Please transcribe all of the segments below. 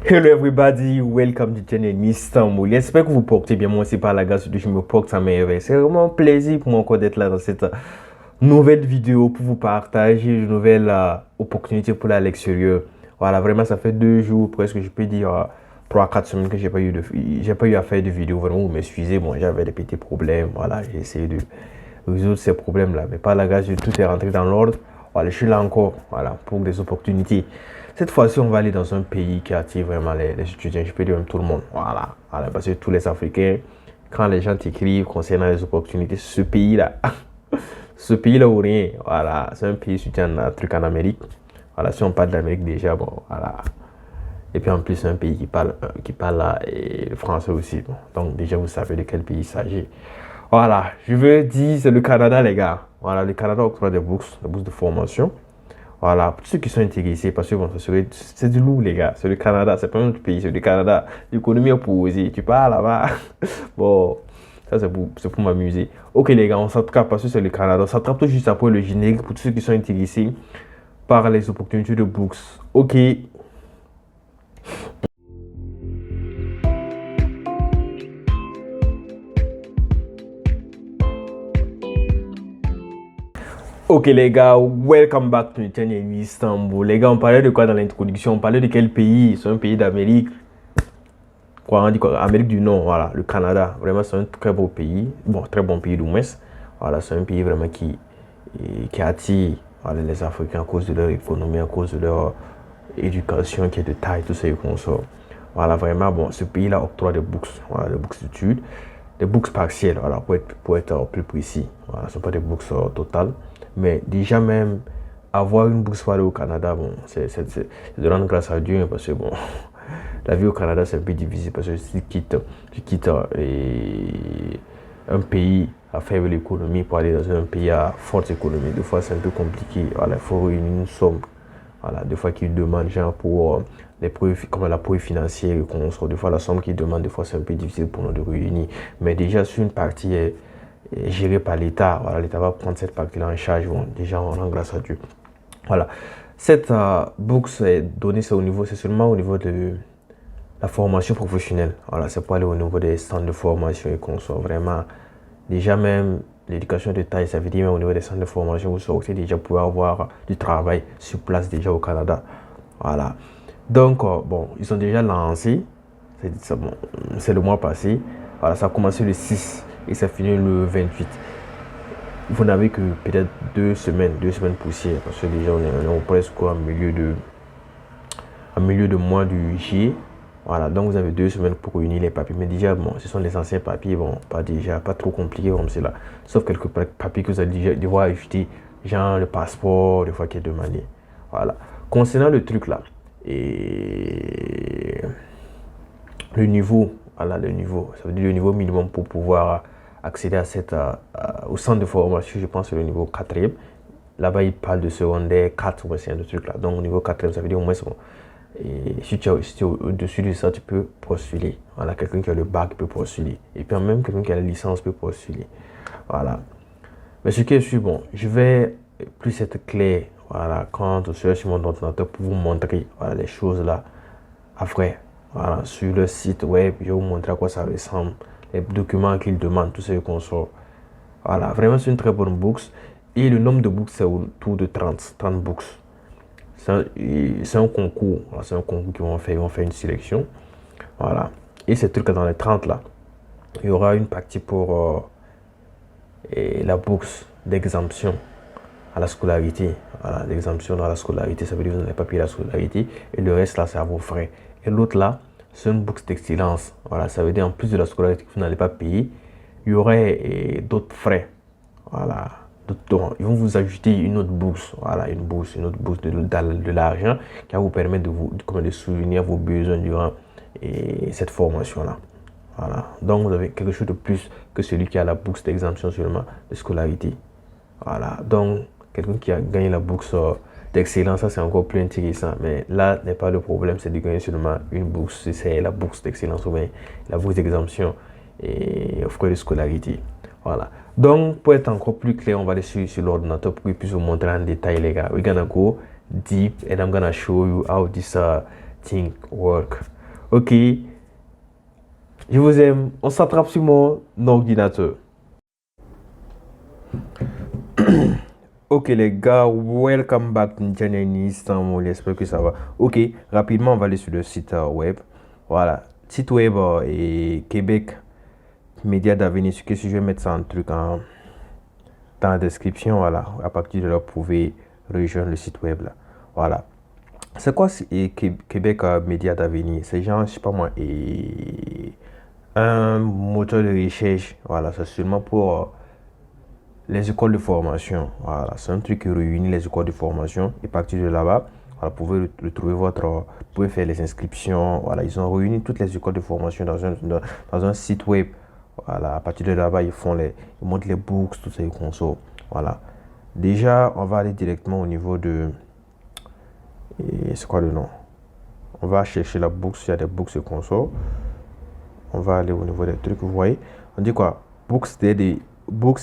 Hello everybody, welcome to channel Istanbul. J'espère que vous portez bien. Moi aussi par la grâce de Dieu, je me porte à merveille. C'est vraiment un plaisir pour moi encore d'être là dans cette nouvelle vidéo pour vous partager une nouvelle opportunité pour aller à l'extérieur. Voilà, vraiment ça fait 2 jours presque, je peux dire 3-4 semaines que j'ai pas eu à faire de vidéo. Vraiment, vous m'excusez, bon, j'avais des petits problèmes. Voilà, j'ai essayé de résoudre ces problèmes-là. Mais par la grâce de Dieu, tout est rentré dans l'ordre. Voilà, je suis là encore, voilà, pour des opportunités. Cette fois-ci, on va aller dans un pays qui attire vraiment les étudiants, je peux dire même tout le monde. Voilà, voilà, parce que tous les Africains, quand les gens t'écrivent concernant les opportunités, ce pays-là, ce pays-là ou rien, voilà, c'est un pays soutien un truc en Amérique. Voilà, si on parle d'Amérique déjà, bon, voilà. Et puis en plus, c'est un pays qui parle le français aussi. Bon, donc déjà, vous savez de quel pays il s'agit. Voilà, je veux dire, c'est le Canada, les gars. Voilà, le Canada octroie des bourses de formation. Voilà, pour ceux qui sont intéressés, parce que bon, c'est du lourd, les gars. C'est le Canada, c'est pas un autre pays, c'est le Canada. L'économie opposée, tu pars là-bas. Bon, ça c'est pour m'amuser. Ok, les gars, on s'attrape parce que c'est le Canada. On s'attrape tout juste après le générique pour ceux qui sont intéressés par les opportunités de bourse. Ok. Ok les gars, welcome back to the channel Istanbul. Les gars, on parlait de quoi dans l'introduction? On parlait de quel pays? C'est un pays d'Amérique. Quoi, on dit quoi? Amérique du Nord, voilà, le Canada. Vraiment, c'est un très beau pays. Bon, très bon pays du moins. Voilà, c'est un pays vraiment qui attire voilà, les Africains à cause de leur économie, à cause de leur éducation qui est de taille, tout ça et qu'on sort. Voilà, vraiment, bon, ce pays-là octroie des bourses, voilà, des bourses d'études, des bourses partielles, voilà, pour être plus précis. Voilà, ce ne sont pas des bourses totales. Mais déjà même, avoir une bourse pour aller au Canada, bon, c'est de rendre grâce à Dieu, parce que bon, la vie au Canada, c'est un peu difficile, parce que si tu quittes un pays à faible économie pour aller dans un pays à forte économie, des fois c'est un peu compliqué. Voilà, il faut réunir une somme. Voilà, des fois qu'ils demandent genre pour les preuves, comme la preuve financière qu'on sort, des fois la somme qu'ils demandent, des fois c'est un peu difficile pour nous de réunir. Mais déjà, sur une partie est gérée par l'État, voilà, l'État va prendre cette partie-là en charge. Bon, déjà, on rend grâce à Dieu. Voilà. Cette bourse est donnée, c'est seulement au niveau de la formation professionnelle. Voilà, c'est pour aller au niveau des centres de formation et qu'on soit vraiment, déjà même, l'éducation de taille, ça veut dire même au niveau des centres de formation, vous sortez déjà pour avoir du travail sur place déjà au Canada. Voilà. Donc, bon, ils sont déjà lancés. C'est le mois passé. Voilà, ça a commencé le 6 et ça finit le 28. Vous n'avez que peut-être 2 semaines poussières parce que déjà on est presque en milieu de mois du juillet. Voilà, donc vous avez 2 semaines pour réunir les papiers. Mais déjà, bon, ce sont les anciens papiers, bon, pas trop compliqués comme cela. Sauf quelques papiers que vous allez déjà devoir ajouter, genre le passeport, des fois qui est demandé. Voilà. Concernant le truc là, et le niveau, voilà, le niveau, ça veut dire le niveau minimum pour pouvoir accéder à au centre de formation, je pense que c'est le niveau 4e. Là-bas, ils parlent de secondaire 4 ou c'est un truc là. Donc, au niveau 4e, ça veut dire au moins bon. Et si tu es au-dessus de ça, tu peux postuler. Voilà, quelqu'un qui a le bac peut postuler. Et puis même quelqu'un qui a la licence peut postuler. Voilà. Mais ce qui est sûr, bon, je vais plus être clair. Voilà, quand je serai sur mon ordinateur pour vous montrer voilà, les choses là après. Voilà, sur le site web, je vais vous montrer à quoi ça ressemble. Les documents qu'ils demandent, tout ce qu'on sort. Voilà, vraiment c'est une très bonne bourse. Et le nombre de bourses, c'est autour de 30 bourses. C'est un concours. C'est un concours qu'ils vont faire. Ils vont faire une sélection. Voilà. Et ces trucs dans les 30 là, il y aura une partie pour la bourse d'exemption à la scolarité. Voilà, l'exemption dans la scolarité, ça veut dire que vous n'avez pas payé la scolarité. Et le reste là, c'est à vos frais. Et l'autre là, c'est une bourse d'excellence. Voilà, ça veut dire en plus de la scolarité que vous n'allez pas payer, il y aurait d'autres frais. Voilà. Ils vont vous ajouter une autre bourse, voilà, une autre bourse de l'argent qui va vous permettre de soutenir vos besoins durant cette formation-là. Voilà. Donc, vous avez quelque chose de plus que celui qui a la bourse d'exemption seulement de scolarité. Voilà. Donc, quelqu'un qui a gagné la bourse d'excellence, ça c'est encore plus intéressant. Mais là, n'est pas le problème, c'est de gagner seulement une bourse. C'est la bourse d'excellence ou bien la bourse d'exemption et frais de scolarité. Voilà. Donc, pour être encore plus clair, on va aller sur l'ordinateur pour qu'il puisse vous montrer en détail, les gars. We're gonna go deep and I'm gonna show you how think, work. Ok, je vous aime. On s'attrape sur mon ordinateur. Ok les gars, welcome back to Channel Istanbul, j'espère que ça va. Ok, rapidement on va aller sur le site web. Voilà, site web et Québec Média d'Avenir. Ce que si je vais mettre ça en truc dans la description, voilà. À partir de là, vous pouvez rejoindre le site web là. Voilà. C'est quoi Québec Média d'Avenir? C'est genre, je sais pas moi, et un moteur de recherche. Voilà, c'est seulement pour les écoles de formation. Voilà, c'est un truc qui réunit les écoles de formation. Et à partir de là-bas, voilà, vous pouvez retrouver vous pouvez faire les inscriptions. Voilà, ils ont réuni toutes les écoles de formation dans un site web. Voilà, à partir de là-bas, ils montrent les books, toutes ces consos. Voilà. Déjà, on va aller directement au niveau de. C'est quoi le nom? On va chercher la books, il y a des books et consos. On va aller au niveau des trucs, vous voyez. On dit quoi? Books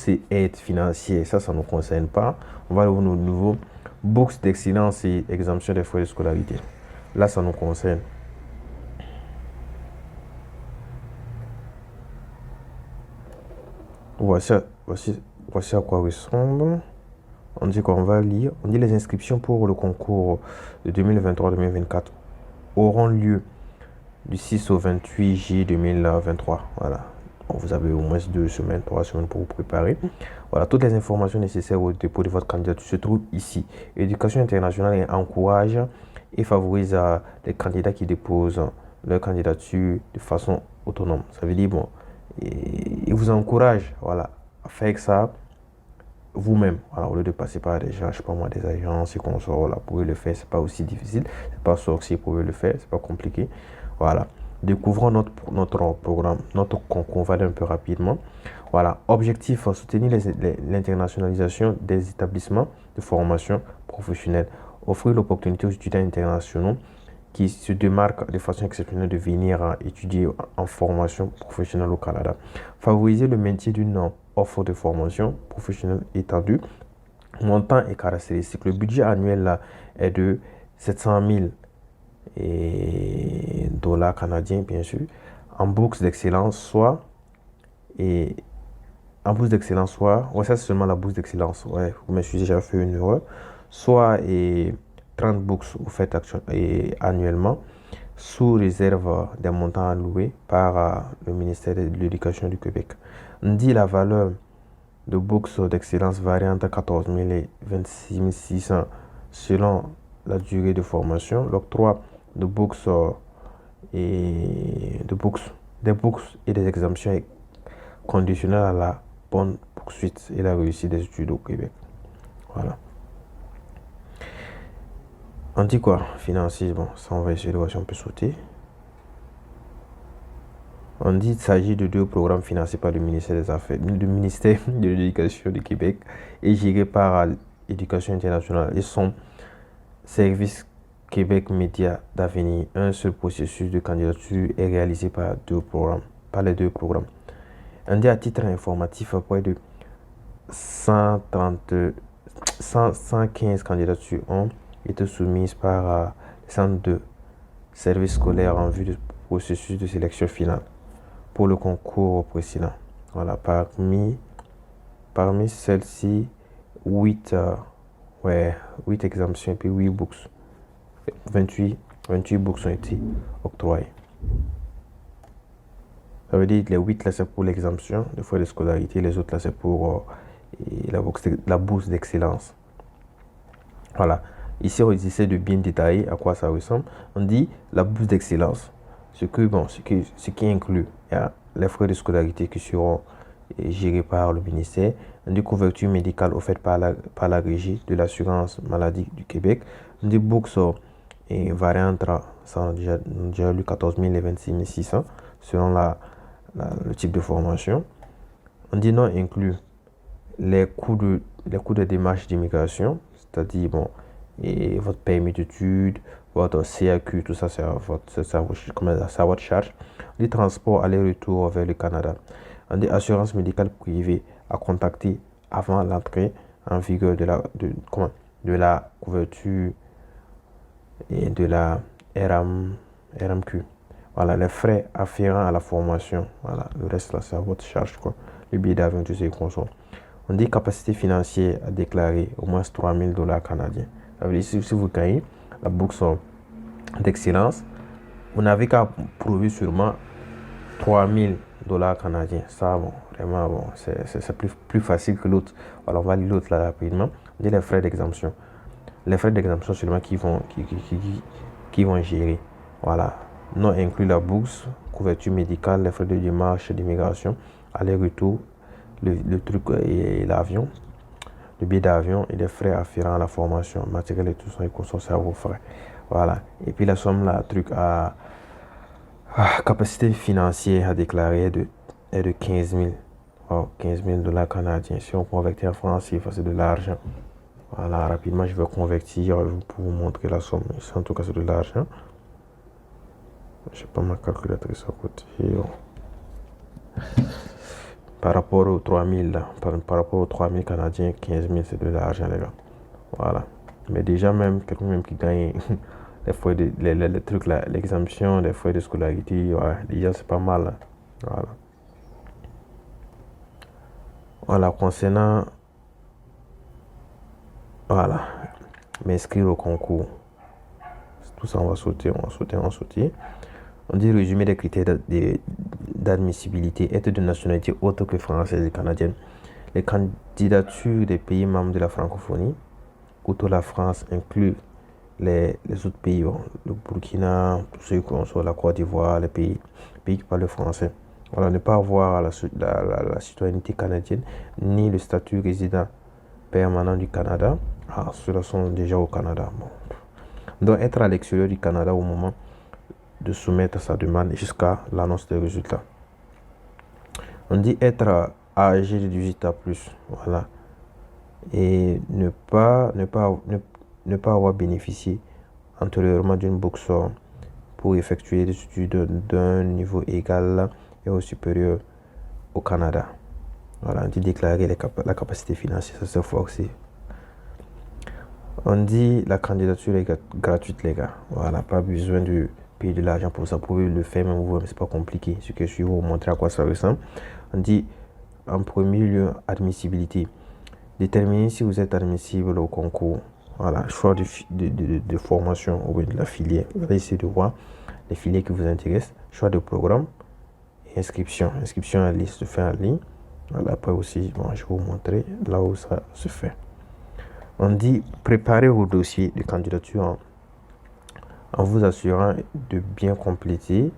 et aide financière, ça ne nous concerne pas. On va aller au niveau books d'excellence et exemption des frais de scolarité. Là, ça nous concerne. Voici à quoi ressemble. On dit qu'on va lire. On dit les inscriptions pour le concours de 2023-2024 auront lieu du 6 au 28 juillet 2023. Voilà. Vous avez au moins 2 semaines, 3 semaines pour vous préparer. Voilà, toutes les informations nécessaires au dépôt de votre candidature se trouvent ici. L'éducation internationale encourage et favorise les candidats qui déposent leur candidature de façon autonome. Ça veut dire, bon, il vous encourage, voilà, à faire ça vous-même. Voilà, au lieu de passer par des gens, je sais pas moi, des agences et consorts, voilà, vous pouvez le faire, c'est pas aussi difficile, c'est pas sorcier, vous pouvez le faire, c'est pas compliqué. Voilà. Découvrons notre programme, notre concours, on va aller un peu rapidement. Voilà, objectif, soutenir l'internationalisation des établissements de formation professionnelle, offrir l'opportunité aux étudiants internationaux qui se démarquent de façon exceptionnelle de venir étudier en formation professionnelle au Canada, favoriser le maintien d'une offre de formation professionnelle étendue, montant et caractéristiques. Le budget annuel là, est de 700 000 dollars canadiens, bien sûr, en bourse d'excellence, soit et en bourse d'excellence, soit, ouais, ça c'est seulement la bourse d'excellence, ouais, vous m'excusez, j'avais fait une erreur, soit et 30 bourses vous faites annuellement, sous réserve des montants alloués par le ministère de l'Éducation du Québec. On dit la valeur de bourse d'excellence varie entre 14 000 et 26 600 selon la durée de formation. L'octroi de bourses des bourses et des exemptions est conditionnel à la bonne poursuite et la réussite des études au Québec. Voilà. On dit quoi? Financier, bon, ça on va essayer de voir si on peut sauter. On dit qu'il s'agit de 2 programmes financés par le ministère des Affaires, le ministère de l'Éducation du Québec et gérés par l'Éducation internationale. Ils sont Service Québec Média d'Avenir. Un seul processus de candidature est réalisé par les 2 programmes. On dit à titre informatif, près de 115 candidatures ont été soumises par les centres de services scolaires en vue du processus de sélection finale pour le concours précédent. Voilà, parmi celles-ci, 8 exemptions et puis 8 bourses. 28 bourses ont été octroyées. Ça veut dire que les 8 là c'est pour l'exemption de frais de scolarité, les autres là c'est pour la bourse d'excellence. Voilà. Ici on essaie de bien détailler à quoi ça ressemble. On dit la bourse d'excellence. Ce qui inclut les frais de scolarité qui seront gérés par le ministère, on dit couverture médicale offerte par la régie de l'assurance maladie du Québec, on dit bourse variant entre, ça on a déjà lu 14 000 et 26 600 selon le type de formation. On dit non inclut les coûts de démarche d'immigration, c'est-à-dire bon, et votre permis d'études, votre CAQ, tout ça c'est à votre charge. Les transports aller-retour vers le Canada. On dit assurance médicale privée à contacter avant l'entrée en vigueur de la couverture et de la RM, RMQ. Voilà, les frais afférents à la formation. Voilà, le reste là, c'est à votre charge, quoi. Le billet d'avion, tout ce qui consomme. On dit capacité financière à déclarer au moins 3000 dollars canadiens. Ça veut dire si vous gagnez la bourse d'excellence, vous n'avez qu'à prouver sûrement 3000 dollars canadiens. Ça, bon, vraiment, bon, c'est plus facile que l'autre. Alors, on va lire l'autre là rapidement. On dit les frais d'exemption. Les frais d'exemption seulement qui vont gérer. Voilà. Non inclus la bourse, couverture médicale, les frais de démarche d'immigration, aller-retour, le truc et l'avion, le billet d'avion et les frais afférents à la formation, matériel et tout ça, et consortium à vos frais. Voilà. Et puis la somme là, truc à capacité financière à déclarer est de 15 000. Wow, 15 000 dollars canadiens. Si on convertit en francs CFA, c'est de l'argent. Voilà, rapidement, je vais convertir pour vous montrer la somme. Ici, en tout cas, c'est de l'argent. Je n'ai pas ma calculatrice à côté. Par rapport aux 3000, là, par rapport aux 3000 canadiens, 15 000, c'est de l'argent, les gars. Voilà. Mais déjà, même, quelqu'un même qui gagne les frais de, les trucs là, l'exemption, les frais de scolarité, ouais, déjà, c'est pas mal. Là. Voilà. Voilà, concernant, voilà, m'inscrire au concours. Tout ça, on va sauter. On dit résumé des critères d'admissibilité, être de nationalité autre que française et canadienne. Les candidatures des pays membres de la francophonie, outre la France, incluent les autres pays, bon, le Burkina, tous ceux qui sont la Côte d'Ivoire, les pays qui parlent le français. Voilà, ne pas avoir la citoyenneté canadienne ni le statut résident permanent du Canada. Ah, ceux-là sont déjà au Canada. Bon. On doit être à l'extérieur du Canada au moment de soumettre sa demande jusqu'à l'annonce des résultats. On dit être âgé de 18 ans plus. Voilà. Et ne pas avoir bénéficié antérieurement d'une bourse pour effectuer des études d'un niveau égal et au supérieur au Canada. Voilà, on dit déclarer la capacité financière, ça c'est forcé. On dit la candidature est gratuite, les gars. Voilà, pas besoin de payer de l'argent pour ça. Vous pouvez le faire même vous, mais c'est pas compliqué. Ce que je vais vous montrer à quoi ça ressemble. On dit en premier lieu admissibilité. Déterminer si vous êtes admissible au concours. Voilà, choix de formation ou de la filière. Vous allez essayer de voir les filières qui vous intéressent. Choix de programme et inscription. Inscription à la liste se fait en ligne. Voilà, après aussi, bon, je vais vous montrer là où ça se fait. On dit préparer vos dossiers de candidature en vous assurant de bien compléter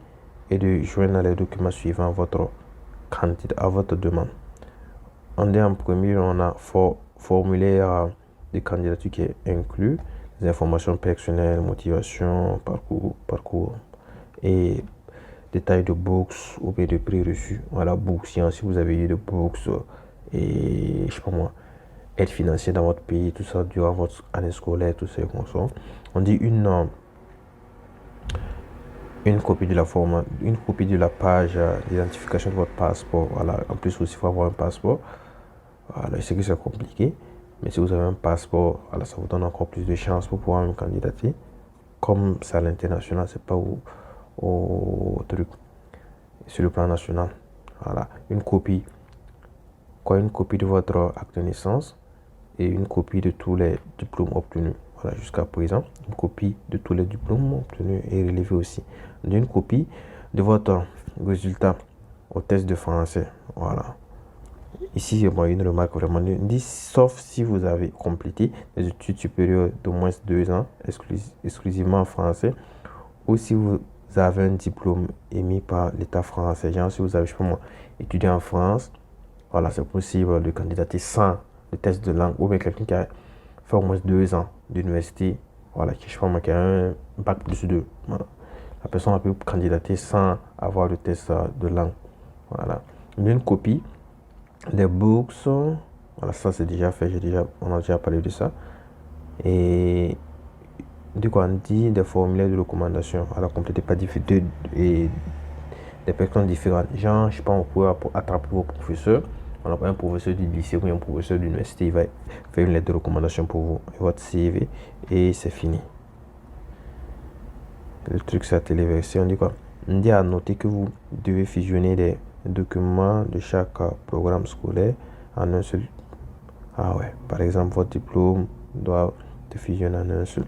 et de joindre les documents suivants à votre demande. On dit en premier, on a formulaire de candidature qui est inclus, les informations personnelles, motivation, parcours et détails de bourse ou bien de prix reçus. Voilà, bourse, si vous avez eu de bourse et je sais pas moi, aide financière dans votre pays, tout ça durant votre année scolaire, tout ça comme ça. On dit une copie de la page d'identification de votre passeport. Voilà, en plus aussi il faut avoir un passeport. Voilà, je sais que c'est compliqué, mais si vous avez un passeport, voilà, ça vous donne encore plus de chances pour pouvoir me candidater. Comme c'est à l'international, c'est pas au truc, sur le plan national. Voilà, une copie de votre acte de naissance et une copie de tous les diplômes obtenus. Voilà, jusqu'à présent, une copie de tous les diplômes obtenus et relevés aussi. Une copie de votre résultat au test de français. Voilà. Ici, bon, une remarque vraiment dit, sauf si vous avez complété des études supérieures d'au moins 2 ans, exclusivement en français, ou si vous avez un diplôme émis par l'État français. Genre, si vous avez, je sais pas moi, étudié en France, voilà, c'est possible de candidater sans le test de langue, ou bien quelqu'un qui a fait au moins 2 ans d'université, voilà, qui, je sais pas moi, qui a un bac plus 2. Voilà. La personne a pu candidater sans avoir le test de langue. Voilà. Une copie des bourses, voilà, ça c'est déjà fait, on a déjà parlé de ça. Et du coup, on dit des formulaires de recommandation à la compléter par et des personnes différentes. Genre, je sais pas, on pourrait attraper vos professeurs. On n'a pas un professeur du lycée ou un professeur d'université, il va faire une lettre de recommandation pour vous, et votre CV, et c'est fini. Le truc, c'est à téléverser. On dit quoi? On dit à noter que vous devez fusionner les documents de chaque programme scolaire en un seul. Ah ouais, par exemple, votre diplôme doit être fusionné en un seul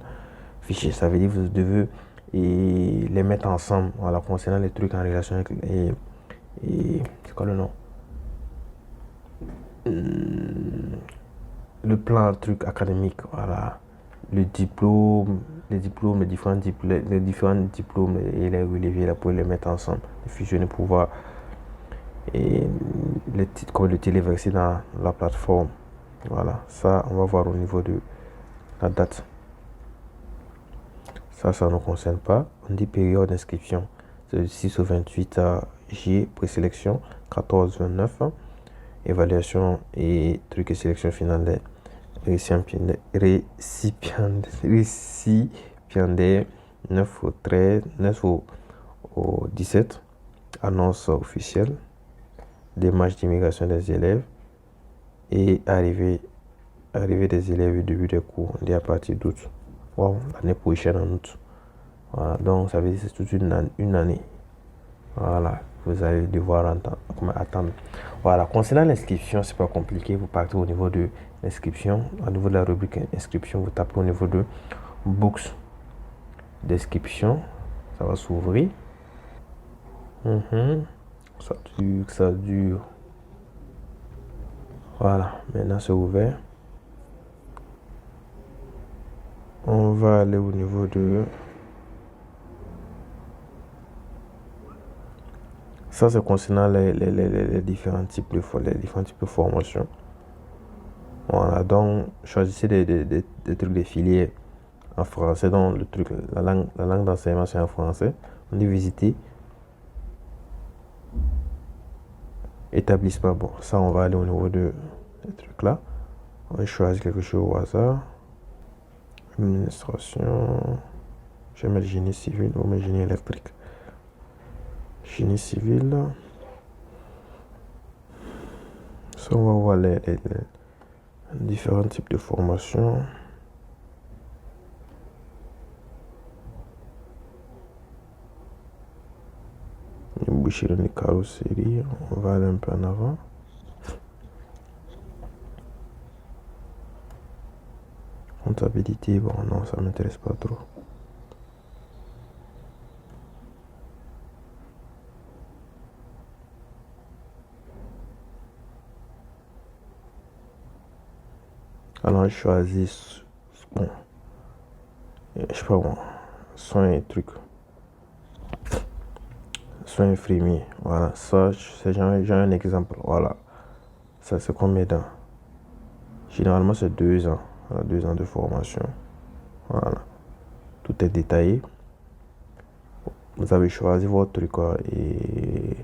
fichier. Ça veut dire que vous devez les mettre ensemble. Voilà, concernant les trucs en relation avec. C'est quoi le nom? Le plan truc académique, voilà. Le diplôme, les différents diplômes et les relevés, là, pour les mettre ensemble, les fusionner pour voir et les titres comme le téléverser dans la plateforme. Voilà, ça, on va voir au niveau de la date. Ça ne nous concerne pas. On dit période d'inscription. C'est du 6 au 28 J, présélection, 14-29. Évaluation et trucs et sélection finale des récipiendaires 9 au 13, 9 au 17. Annonce officielle. Démarche d'immigration des élèves. Et arrivée des élèves et début des cours. On dit à partir d'août. Wow, l'année prochaine en août. Voilà, donc ça veut dire que c'est toute une année. Voilà, vous allez devoir attendre. Voilà, concernant l'inscription, c'est pas compliqué. Vous partez au niveau de l'inscription. Au niveau de la rubrique inscription, vous tapez au niveau de books d'inscription. Ça va s'ouvrir. Ça dure. Voilà, maintenant c'est ouvert. On va aller au niveau de. Ça, c'est concernant les différents types de formations. Voilà, donc choisissez des trucs de filières en français. Donc la langue d'enseignement, c'est en français. On dit visiter. Établissement, bon, ça, on va aller au niveau de ces trucs-là. On va choisir quelque chose au hasard. Administration. Je vais mettre génie civil ou mettre génie électrique. Génie civil. Ça, on va voir les différents types de formations. Une boucherie, une carrosserie. On va aller un peu en avant. Comptabilité, bon, non, ça m'intéresse pas trop. Alors, je choisis, bon, je sais pas bon, soins et trucs. Soins infirmiers, voilà, ça, j'ai un exemple, voilà. Ça, c'est combien d'ans? Généralement, c'est 2 ans, voilà, 2 ans de formation. Voilà, tout est détaillé. Vous avez choisi votre truc et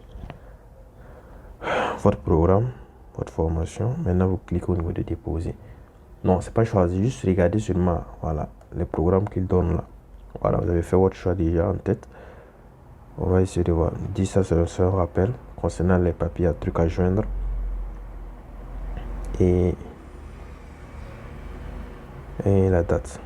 votre programme, votre formation. Maintenant, vous cliquez au niveau de déposer. Non, c'est pas choisi, juste regardez seulement, voilà, les programmes qu'il donne là. Voilà, vous avez fait votre choix déjà en tête. On va essayer de voir. Dis ça, c'est un rappel concernant les papiers, trucs à joindre. Et la date.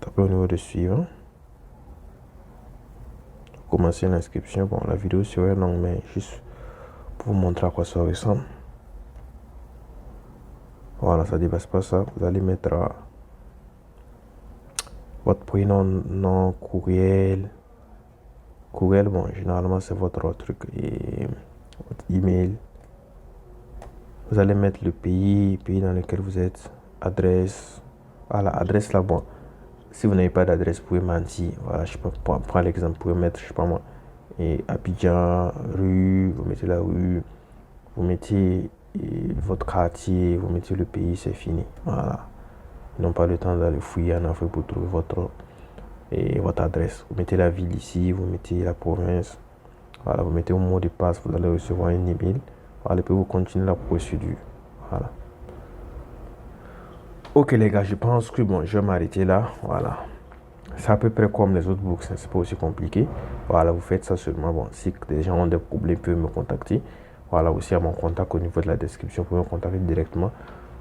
Tapez au niveau de suivant. Commencer l'inscription. Bon, la vidéo serait longue, mais juste pour vous montrer à quoi ça ressemble. Voilà, ça dépasse pas ça. Vous allez mettre votre prénom, nom, courriel. Courriel, bon, généralement c'est votre truc et votre email. Vous allez mettre le pays dans lequel vous êtes, adresse. Voilà, adresse là, bon. Si vous n'avez pas d'adresse, vous pouvez mentir. Voilà, je peux prendre l'exemple, vous pouvez mettre, je sais pas moi, et Abidjan, rue, vous mettez la rue, vous mettez votre quartier, vous mettez le pays, c'est fini. Voilà. Ils n'ont pas le temps d'aller fouiller en Afrique pour trouver votre adresse. Vous mettez la ville ici, vous mettez la province. Voilà, vous mettez au mot de passe, vous allez recevoir un email. Voilà, et puis vous continuez la procédure. Voilà. Ok les gars, je pense que bon, je vais m'arrêter là. Voilà. C'est à peu près comme les autres books, c'est pas aussi compliqué. Voilà, vous faites ça seulement. Bon, si des gens ont des problèmes, ils peuvent me contacter. Voilà, aussi à mon contact au niveau de la description. Vous pouvez me contacter directement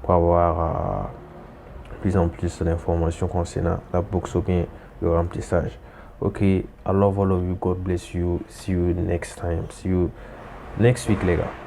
pour avoir plus en plus d'informations concernant la boxe ou bien le remplissage. Ok, I love all of you. God bless you. See you next time. See you next week, les gars.